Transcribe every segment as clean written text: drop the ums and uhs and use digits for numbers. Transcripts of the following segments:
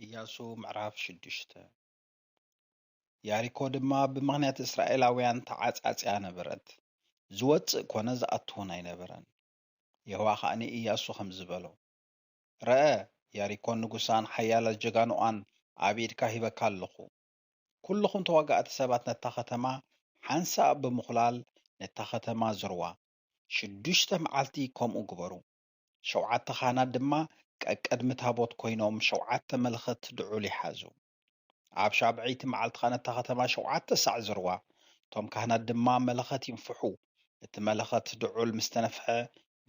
ኢያሱ ምዕራፍ 6 ያሪኮ ድማ ብምኽንያት እስራኤላውያን ተዓጻጽያ ነበረት ዝወፅእ ኮነ ዝኣትውን ኣይነበረን። የሆዋ ኸዓኒ ኢያሱ ከም ዝበሎ ረአ ያሪኮን ንጉሳን ሓያለ ጀጋኑኣን ኣብ ኢድካ ሂበካ ኣለኹ። ኩልኹም ተዋጋእቲ ሰባት ነታ ከተማ ሓንሳእ ብምኹላል ነታ ከተማ ዝርዋ 6 መዓልቲ ከምኡ ግበሩ። 7 ካህናት ድማ ቀድሚ ታቦት ኮይኖም 7 መለኸት ድዑል ይሓዙ። ኣብ 7ይቲ መዓልቲ ነታ ከተማ 7 ሳዕ ዝርዋ። እቶም ካህናት ድማ መለኸት ይንፍሑ። እቲ መለኸት ድዑል ምስ ተነፍሐ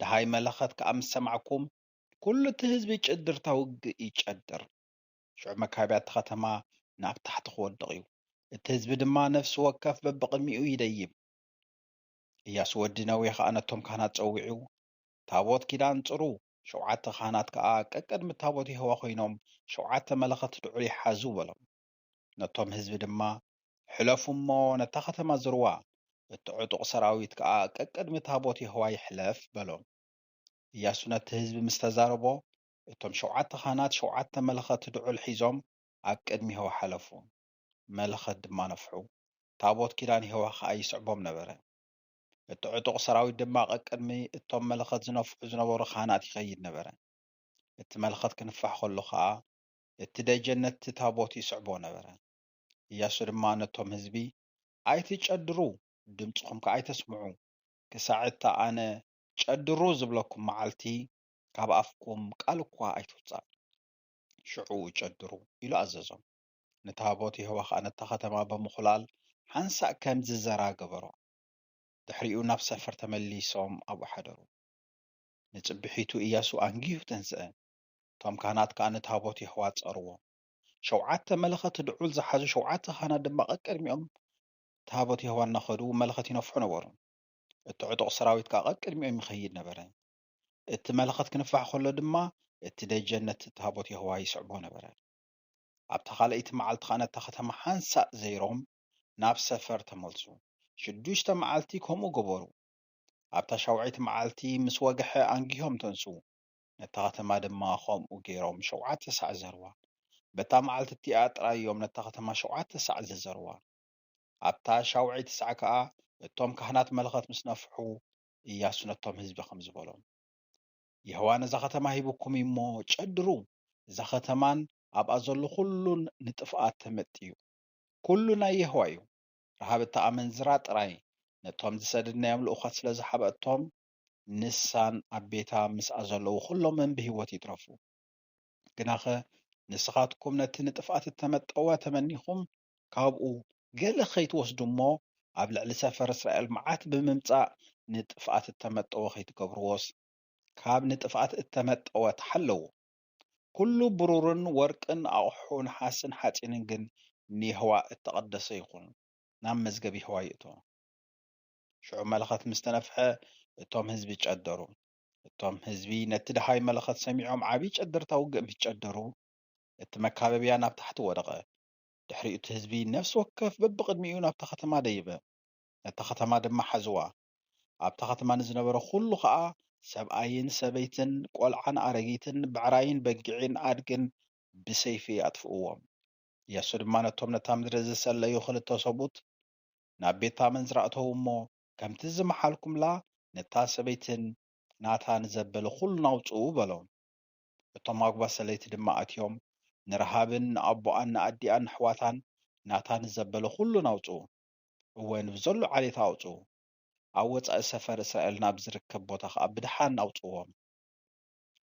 ድሃይ መለኸት ከዓ ምስ ሰማዕኩም ኩሉ እቲ ህዝቢ ጭድርታ ውግእ ይጨድር። ሽዑ መካብያት ከተማ ናብ ታሕቲ ክወድቕ እዩ። እቲ ህዝቢ ድማ ነፍሲ ወከፍ በብቕድሚኡ ይደይብ። ኢያሱ ወዲ ነዌ ከዓ ነቶም ካህናት ፀዊዑ ታቦት ኪዳን ጽሩ 7 ካህናት ከዓ ቀድሚ ታቦት ይህዋ ኮይኖም 7 መለኸት ድዑል ይሓዙ በሎም። ነቶም ህዝቢ ድማ ሕለፉ እሞ ነታ ከተማ ዝርዋ። እቲ ዕጡቕ ሰራዊት ከዓ ቀድሚ ታቦት ይህዋ ይሕለፍ በሎም። ኢያሱ ነቲ ህዝቢ ምስ ተዛረቦ እቶም 7 ካህናት 7 መለኸት ድዑል ሒዞም ኣብ ቅድሚ ይህዋ ሓለፉ። መለኸት ድማ ነፍሑ። ታቦት ኪዳን ይህዋ ከዓ ይስዕቦም ነበረ። እቲ ዕጡቕ ሰራዊት ድማ ቀድሚ እቶም መለኸት ዝነፍሑ ዝነበሩ ካህናት ይኸይድ ነበረ። እቲ መለኸት ክንፋሕ ከሎ ከዓ እቲ ደጀን ነቲ ታቦት ይስዕቦ ነበረ። ኢያሱ ድማ ነቶም ህዝቢ ኣይትጨድሩ፣ ድምፅኹም ከዓ ኣይተስምዑ፣ ክሳዕ እታ ኣነ ጨድሩ ዝብለኩም መዓልቲ ካብ ኣፍኩም ቃል እኳ ኣይትውፃእ፣ ሽዑ ጨድሩ ኢሉ ኣዘዞም። ንታቦት ይህዋ ከዓ ነታ ከተማ ብምኹላል ሓንሳእ ከም ዝዘራ ገበሮ። ድሕሪኡ ናብ ሰፈር ተመሊሶም ኣብኡ ሓደሩ። ንፅቢሒቱ ኢያሱ ኣንጊሁ ተንስአ። እቶም ካህናት ከዓ ንታቦት ይህዋ ፀርዎ። 7 መለኸት ድዑል ዝሓዙ 7 ካህናት ድማ ቀድሚኦም ታቦት ይህዋ እናኸዱ መለኸት ይነፍሑ ነበሩ። እቲ ዕጡቕ ሰራዊት ከዓ ቀድሚኦም ይኸይድ ነበረ። እቲ መለኸት ክንፋሕ ከሎ ድማ እቲ ደጀን ነቲ ታቦት ይህዋ ይስዕቦ ነበረ። ኣብታ ካልአይቲ መዓልቲ ከዓ ነታ ከተማ ሓንሳእ ዘይሮም ናብ ሰፈር ተመልሱ። 6 መዓልቲ ከምኡ ገበሩ። ኣብታ 7ይቲ መዓልቲ ምስ ወግሐ ኣንጊሆም ተንሱ። ነታ ከተማ ድማ ከምኡ ገይሮም 7 ሳዕ ዘርዋ። በታ መዓልቲ እቲኣ ጥራይ እዮም ነታ ከተማ 7 ሳዕ ዝዘርዋ። ኣብታ 7ይቲ ሰዓ ከዓ እቶም ካህናት መለኸት ምስ ነፍሑ ኢያሱ ነቶም ህዝቢ ከም ዝበሎም ይህዋ ነዛ ከተማ ሂብኩም እሞ ጨድሩ። እዛ ከተማን ኣብኣ ዘሎ ኩሉን ንጥፍኣት ተመጥዩ። ኩሉ ናይ ይህዋ እዩ። ረሃብ እታ ኣመንዝራ ጥራይ ነቶም ዝሰደድናዮም ልኡኻት ስለ ዝሓበአቶም ንሳን ኣብ ቤታ ምስኣ ዘለዉ ኩሎምን ብሂወት ይትረፉ። ግናኸ ንስኻትኩም ነቲ ንጥፍኣት እተመጠወ ተመኒኹም ካብኡ ገለ ከይትወስዱ እሞ ኣብ ልዕሊ ሰፈር እስራኤል መዓት ብምምፃእ ንጥፍኣት እተመጠወ ከይትገብርዎስ ካብ ንጥፍኣት እተመጠወ ተሓለዉ። ኩሉ ብሩርን ወርቅን ኣቑሑ ነሓስን ሓፂንን ግን ንይህዋ እተቐደሰ ይኹን፣ ናብ መዝገብ ይህዋ ይእቶ። ሽዑ መለኸት ምስ ተነፍሐ እቶም ህዝቢ ጨደሩ። እቶም ህዝቢ ነቲ ድሃይ መለኸት ሰሚዖም ዓብይ ጨደርታ ውግእ ምስ ጨደሩ እቲ መካበብያ ናብ ታሕቲ ወደቐ። ድሕሪኡ እቲ ህዝቢ ነፍሲ ወከፍ በብቅድሚኡ ናብታ ከተማ ደይበ። ነታ ከተማ ድማ ሓዝዋ። ኣብታ ከተማ ንዝነበረ ኩሉ ከዓ ሰብኣይን ሰበይትን ቆልዓን ኣረጊትን ብዕራይን በጊዕን ኣድግን ብሰይፊ ኣጥፍእዎም። ኢያሱ ድማ ነቶም ነታ ምድሪ ዝሰለዩ 2 ሰቡት ናብ ቤት ኣመንዝራ እተዉ እሞ ከምቲ ዝመሓልኩምላ ነታ ሰበይትን ናታ ንዘበለ ኩሉ ናውፅኡ በሎም። እቶም ኣጓ ሰለይቲ ድማ ኣትዮም ንረሃብን ንኣቦኣን ንኣዲኣን ንኣሕዋታን ናታ ንዘበለ ኩሉ ናውፅኡ፣ እወን ብዘሎ ዓሌታ ኣውፅኡ። ኣብ ወፃኢ ሰፈር እስራኤል ናብ ዝርከብ ቦታ ከዓ ብድሓን ኣውፅዎም።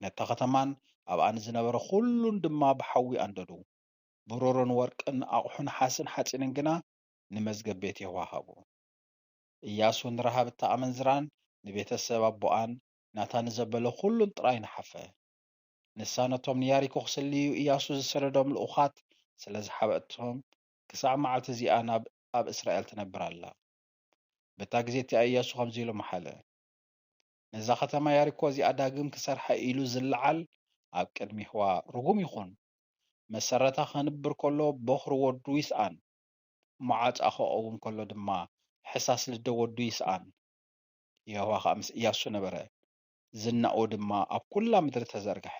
ነታ ከተማን ኣብኣ ንዝነበረ ኩሉን ድማ ብሓዊ ኣንደዱ። ብሩርን ወርቅን ኣቑሑ ነሓስን ሓፂንን ግና ንመዝገብ ቤት ይህዋ ሃቡ። ኢያሱ ንረሃብ እታ ኣመንዝራን ንቤተሰብ ኣቦኣን ናታ ንዘበለ ኩሉን ጥራይ ንሓፈ። ንሳ ነቶም ንያሪኮ ክስልዩ ኢያሱ ዝሰደዶም ልኡኻት ስለ ዝሓበአቶም ክሳዕ መዓልቲ እዚኣ ኣብ እስራኤል ትነብር ኣላ። በታ ግዜ እቲኣ ኢያሱ ከምዚ ኢሉ መሓለ፣ ነዛ ከተማ ያሪኮ እዚኣ ዳግም ክሰርሐ ኢሉ ዝለዓል ኣብ ቅድሚ ይህዋ ርጉም ይኹን። መሰረታ ከንብር ከሎ በኽሪ ወዱ ይስኣን፣ መዓፃ ክቐውም ከሎ ድማ ሕሳስ ልደ ወዱ ይስኣን። ይህዋ ከዓ ምስ ኢያሱ ነበረ፣ ዝናኡ ድማ ኣብ ኩላ ምድሪ ተዘርግሐ።